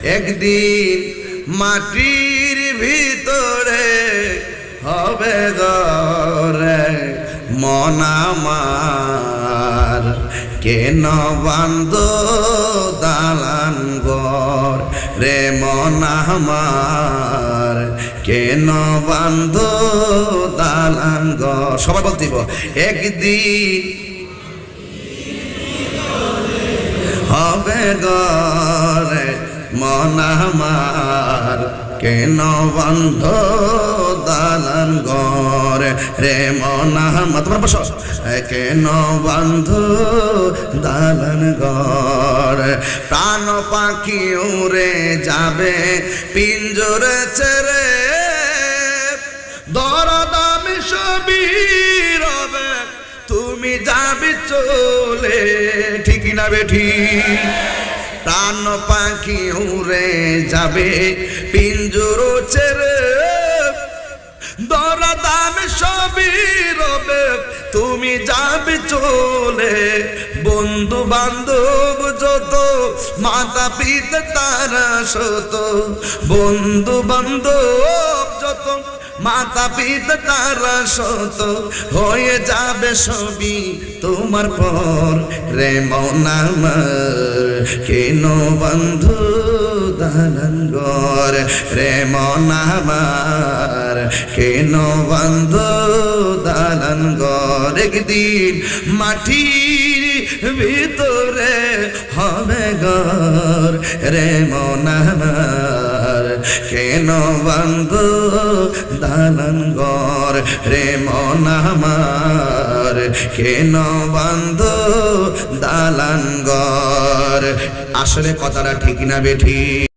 একদিন মাটির ভিতরে হবে ঘরে মন আমার, কেন বান্ধ দালান ঘর রে মন আমার, কেন বান্ধ দালান ঘর। সবাই বলতে একদিন হবে ঘরে মন আমার, কেন বন্ধ দালান ঘর রে মন আমার। তোমরা বসো। কেন বন্ধ দালান ঘর, প্রাণ পাখি উড়ে যাবে পিঞ্জরে ছেড়ে, দরদামি সবই রবে তুমি যাবি চলে। ঠিক না বেঠি? প্রাণ পাখি উড়ে যাবে পিঞ্জর ছেড়ে, দরদাম সবই রবে তুমি যাবে চলে। বন্ধু বান্ধব যত মাতা পিতা তারা শত, বন্ধু বান্ধব যত মাতা পিতা তারা শত, হয়ে যাবে সবই তোমার পর রে মন আমার, কেন বন্ধু দালান ঘর রে মন আমার, কেন বন্ধু দালান ঘর। একদিন মাটির ভিতরে হবে ঘর রে মন আমার, কেন বন্ধু দালান ঘর রে মন আমার, কেন বন্ধু দালান ঘর। আসলে কথাটা ঠিক না বেঠি?